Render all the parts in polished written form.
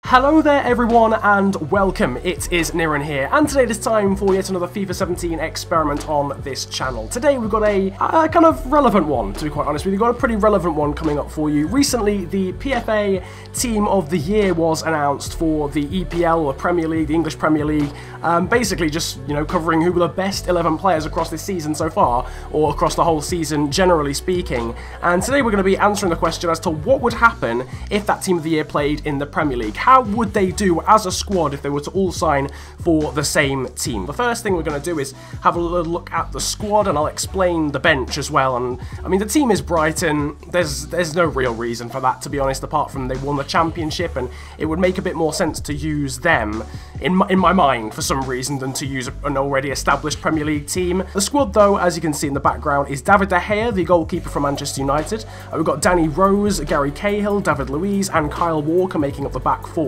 Hello there everyone and welcome, it is Niran here, and today it is time for yet another FIFA 17 experiment on this channel. Today we've got a kind of relevant one, to be quite honest with you. We've got a pretty relevant one coming up for you. Recently the PFA Team of the Year was announced for the EPL, or Premier League, the English Premier League, basically just, you know, covering who were the best 11 players across this season so far, or across the whole season generally speaking. And today we're going to be answering the question as to what would happen if that Team of the Year played in the Premier League. How would they do as a squad if they were to all sign for the same team? The first thing we're going to do is have a little look at the squad, and I'll explain the bench as well. And I mean, the team is Brighton. There's no real reason for that, to be honest, apart from they won the championship, and it would make a bit more sense to use them in my mind for some reason than to use an already established Premier League team. The squad, though, as you can see in the background, is David De Gea, the goalkeeper from Manchester United. We've got Danny Rose, Gary Cahill, David Luiz, and Kyle Walker making up the back four.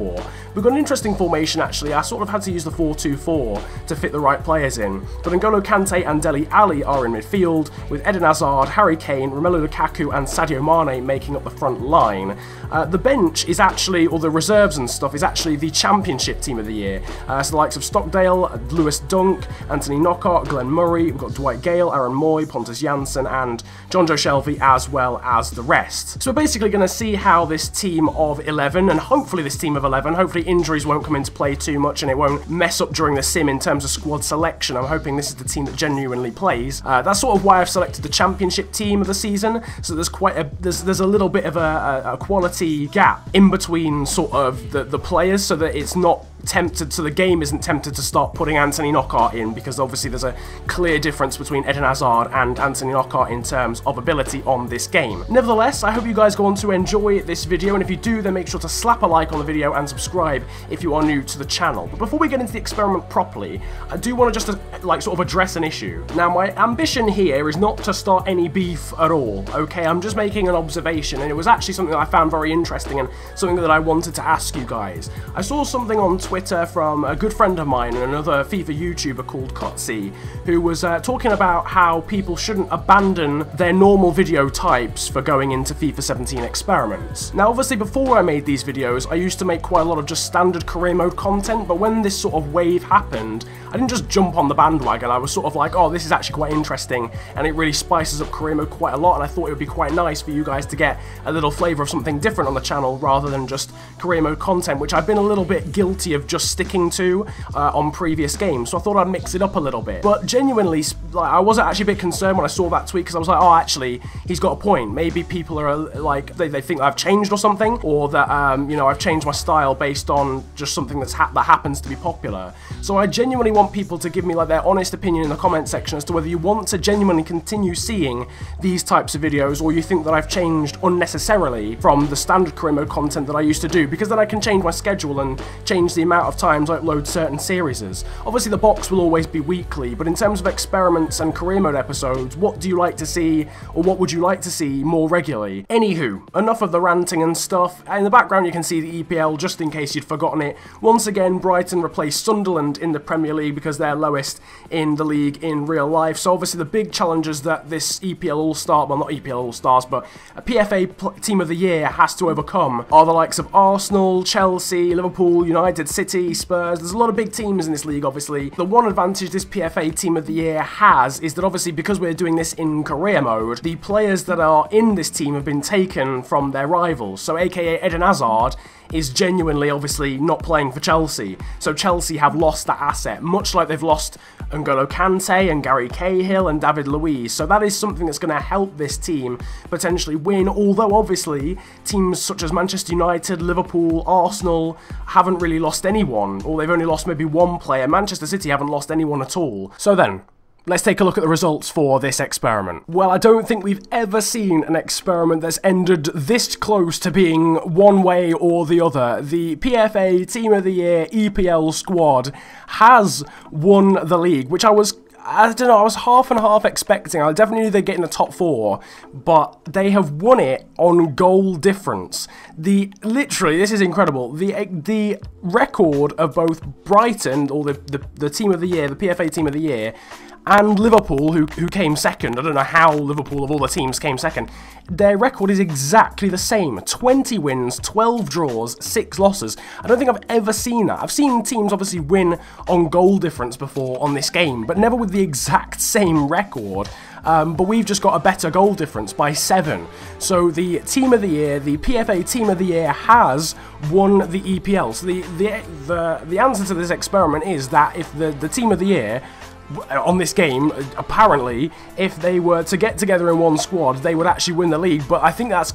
We've got an interesting formation actually. I sort of had to use the 4-2-4 to fit the right players in. But Kanté and Dele Alli are in midfield, with Eden Hazard, Harry Kane, Romelu Lukaku and Sadio Mane making up the front line. The bench is actually, or the reserves and stuff, is actually the Championship Team of the Year. So the likes of Stockdale, Lewis Dunk, Anthony Knockaert, Glenn Murray, we've got Dwight Gale, Aaron Moy, Pontus Jansson and Jonjo Shelvey, as well as the rest. So we're basically going to see how this team of 11, and hopefully this team of 11, hopefully injuries won't come into play too much and it won't mess up during the sim in terms of squad selection. I'm hoping this is the team that genuinely plays. That's sort of why I've selected the Championship team of the season, so there's quite a there's a little bit of a quality gap in between sort of the players, so that it's not tempted, so the game isn't tempted to start putting Anthony Knockaert in, because obviously there's a clear difference between Eden Hazard and Anthony Knockaert in terms of ability on this game. Nevertheless, I hope you guys go on to enjoy this video, and if you do, then make sure to slap a like on the video and subscribe if you are new to the channel. But before we get into the experiment properly, I do want to just like sort of address an issue. Now, my ambition here is not to start any beef at all, okay? I'm just making an observation, and it was actually something that I found very interesting and something that I wanted to ask you guys. I saw something on Twitter from a good friend of mine and another FIFA YouTuber called Kotzi, who was talking about how people shouldn't abandon their normal video types for going into FIFA 17 experiments. Now, obviously, before I made these videos, I used to make quite a lot of just standard career mode content, but when this sort of wave happened, I didn't just jump on the bandwagon. I was sort of like, oh, this is actually quite interesting, and it really spices up career mode quite a lot, and I thought it would be quite nice for you guys to get a little flavour of something different on the channel rather than just career mode content, which I've been a little bit guilty of just sticking to on previous games, so I thought I'd mix it up a little bit. But genuinely, like, I wasn't actually a bit concerned when I saw that tweet, because I was like, oh, actually, he's got a point. Maybe people are like, they think I've changed or something, or that, you know, I've changed my style based on just something that happens to be popular. So I genuinely want people to give me like their honest opinion in the comment section as to whether you want to genuinely continue seeing these types of videos, or you think that I've changed unnecessarily from the standard career mode content that I used to do, because then I can change my schedule and change the amount of times I upload certain series. Obviously the box will always be weekly, but in terms of experiments and career mode episodes, what do you like to see, or what would you like to see more regularly? Anywho, enough of the ranting and stuff. In the background you can see the EPL, just in case you'd forgotten it. Once again, Brighton replaced Sunderland in the Premier League because they're lowest in the league in real life. So obviously the big challenges that this EPL All-Star, well, not EPL All-Stars, but a PFA Team of the Year has to overcome are the likes of Arsenal, Chelsea, Liverpool, United, City, Spurs. There's a lot of big teams in this league, obviously. The one advantage this PFA Team of the Year has is that obviously because we're doing this in career mode, the players that are in this team have been taken from their rivals. So aka Eden Hazard is genuinely obviously not playing for Chelsea. So Chelsea have lost that asset, much like they've lost N'Golo Kanté and Gary Cahill and David Luiz. So that is something that's going to help this team potentially win, although obviously teams such as Manchester United, Liverpool, Arsenal haven't really lost anyone, or they've only lost maybe one player. Manchester City haven't lost anyone at all. So then, let's take a look at the results for this experiment. Well, I don't think we've ever seen an experiment that's ended this close to being one way or the other. The PFA Team of the Year EPL squad has won the league, which I don't know, I was half and half expecting. I definitely knew they'd get in the top four, but they have won it on goal difference. Literally, this is incredible. The record of both Brighton, or the Team of the Year, the PFA Team of the Year, and Liverpool, who came second. I don't know how Liverpool, of all the teams, came second. Their record is exactly the same. 20 wins, 12 draws, 6 losses. I don't think I've ever seen that. I've seen teams obviously win on goal difference before on this game, but never with the exact same record. But we've just got a better goal difference by 7. So the Team of the Year, the PFA Team of the Year, has won the EPL. So the answer to this experiment is that if the Team of the Year on this game, apparently, if they were to get together in one squad, they would actually win the league. But I think that's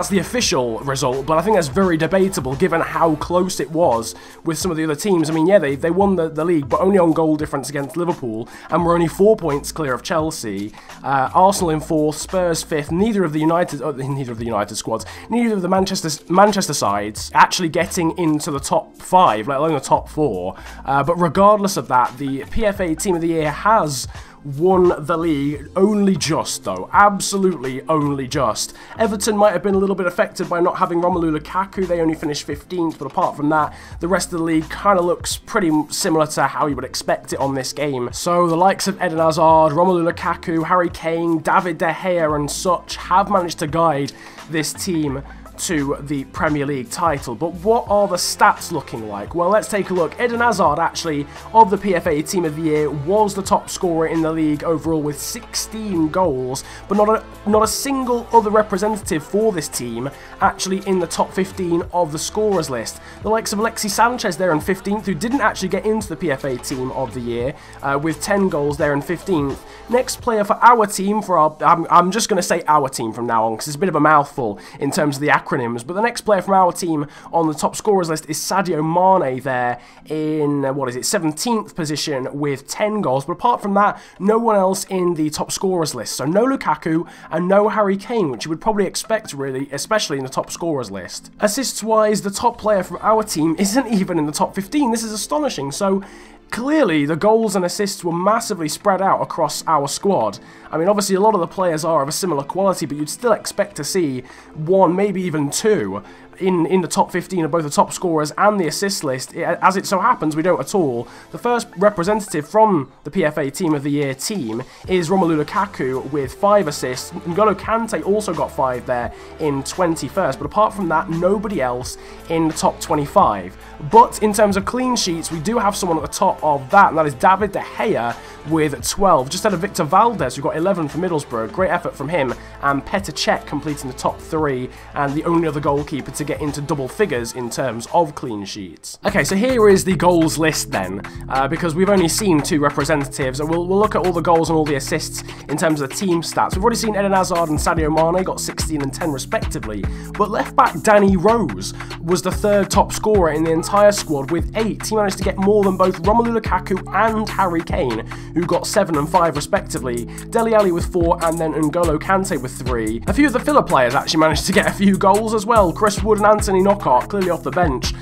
the official result, but I think that's very debatable given how close it was with some of the other teams. I mean, yeah, they won the league, but only on goal difference against Liverpool, and we're only 4 points clear of Chelsea. Arsenal in 4th, Spurs 5th, neither of the United squads, neither of the Manchester sides actually getting into the top 5, let alone the top 4. But regardless of that, the PFA Team of the Year has won the league, only just though, absolutely only just. Everton might have been a little bit affected by not having Romelu Lukaku. They only finished 15th, but apart from that, the rest of the league kind of looks pretty similar to how you would expect it on this game. So the likes of Eden Hazard, Romelu Lukaku, Harry Kane, David De Gea and such have managed to guide this team to the Premier League title. But what are the stats looking like? Well, let's take a look. Eden Hazard, actually, of the PFA Team of the Year, was the top scorer in the league overall with 16 goals, but not a single other representative for this team actually in the top 15 of the scorers list. The likes of Alexis Sanchez there in 15th, who didn't actually get into the PFA Team of the Year, with 10 goals there in 15th. Next player for our team, I'm just going to say our team from now on, because it's a bit of a mouthful in terms of the acronyms, but the next player from our team on the top scorers list is Sadio Mane there in, 17th position with 10 goals, but apart from that, no one else in the top scorers list. So no Lukaku and no Harry Kane, which you would probably expect really, especially in the top scorers list. Assists-wise, the top player from our team isn't even in the top 15. This is astonishing. So clearly, the goals and assists were massively spread out across our squad. I mean, obviously, a lot of the players are of a similar quality, but you'd still expect to see 1, maybe even 2 in the top 15 of both the top scorers and the assist list. As it so happens, we don't at all. The first representative from the PFA Team of the Year team is Romelu Lukaku with 5 assists. N'Golo Kanté also got 5 there in 21st, but apart from that, nobody else in the top 25. But in terms of clean sheets, we do have someone at the top of that, and that is David De Gea with 12. Just ahead of Victor Valdez, who got 11 for Middlesbrough. Great effort from him, and Petr Cech completing the top 3, and the only other goalkeeper to get into double figures in terms of clean sheets. Okay, so here is the goals list then, because we've only seen 2 representatives, and we'll look at all the goals and all the assists in terms of the team stats. We've already seen Eden Hazard and Sadio Mane got 16 and 10 respectively, but left back Danny Rose was the 3rd top scorer in the entire squad with 8. He managed to get more than both Romelu Lukaku and Harry Kane, who got 7 and 5 respectively. Dele Alli with 4, and then N'Golo Kanté with 3. A few of the filler players actually managed to get a few goals as well. Chris Wood and Anthony Knockaert, clearly off the bench,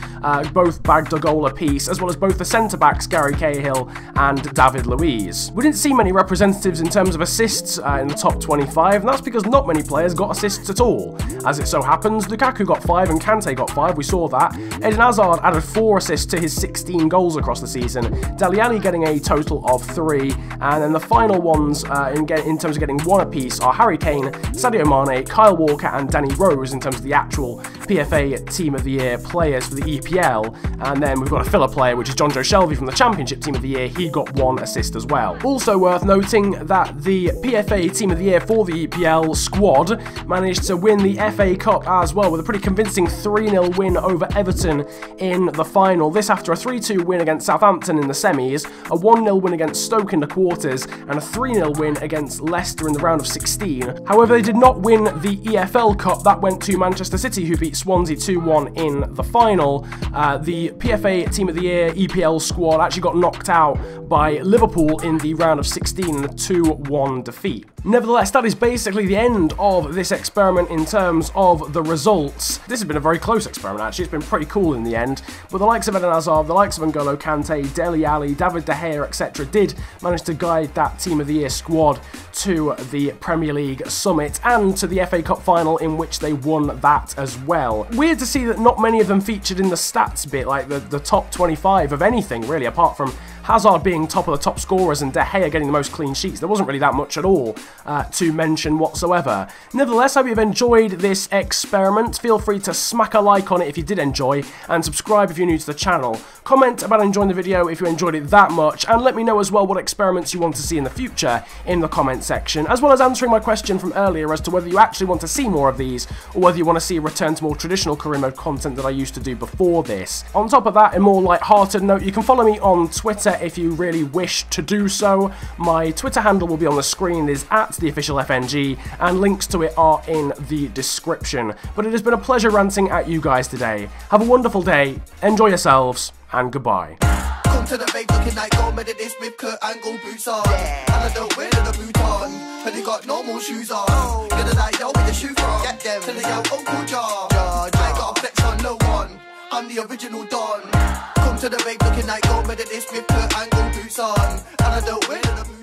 both bagged a goal apiece, as well as both the centre-backs Gary Cahill and David Luiz. We didn't see many representatives in terms of assists in the top 25, and that's because not many players got assists at all. As it so happens, Lukaku got 5 and Kanté got 5, we saw that. Eden Hazard added 4 assists to his 16 goals across the season. Dele Alli getting a total of 3, and then the final ones in terms of getting 1 apiece are Harry Kane, Sadio Mane, Kyle Walker and Danny Rose in terms of the actual PFA Team of the Year players for the EPL. And then we've got a filler player, which is John Joe Shelby from the Championship Team of the Year. He got 1 assist as well. Also worth noting that the PFA Team of the Year for the EPL squad managed to win the FA Cup as well, with a pretty convincing 3-0 win over Everton in the final. This after a 3-2 win against Southampton in the semis, a 1-0 win against Stoke in the quarters, and a 3-0 win against Leicester in the round of 16. However, they did not win the EFL Cup. That went to Manchester City, who beat Swansea 2-1 in the final. The PFA Team of the Year EPL squad actually got knocked out by Liverpool in the round of 16 in a 2-1 defeat. Nevertheless, that is basically the end of this experiment in terms of the results. This has been a very close experiment, actually. It's been pretty cool in the end. But the likes of Eden Hazard, the likes of N'Golo Kanté, Dele Alli, David De Gea, etc. did manage to guide that Team of the Year squad to the Premier League summit and to the FA Cup final, in which they won that as well. Weird to see that not many of them featured in the stats bit, like the top 25 of anything, really, apart from Hazard being top of the top scorers and De Gea getting the most clean sheets. There wasn't really that much at all to mention whatsoever. Nevertheless, I hope you've enjoyed this experiment. Feel free to smack a like on it if you did enjoy, and subscribe if you're new to the channel. Comment about enjoying the video if you enjoyed it that much, and let me know as well what experiments you want to see in the future in the comment section, as well as answering my question from earlier as to whether you actually want to see more of these, or whether you want to see a return to more traditional career mode content that I used to do before this. On top of that, a more light-hearted note, you can follow me on Twitter if you really wish to do so. My Twitter handle will be on the screen, it is @theofficialfng, and links to it are in the description. But it has been a pleasure ranting at you guys today. Have a wonderful day, enjoy yourselves, and goodbye. Come to the rave looking like gold medalist with Kurt Angle boots on. And I don't wear the boot on, but they got normal shoes on. You're the like, yo, with the shoe from. Get them to the yo, Uncle Jar. I ain't got a flex on no one, I'm the original Don. Come to the rave looking like gold medalist with Kurt Angle boots on. And I don't wear the boot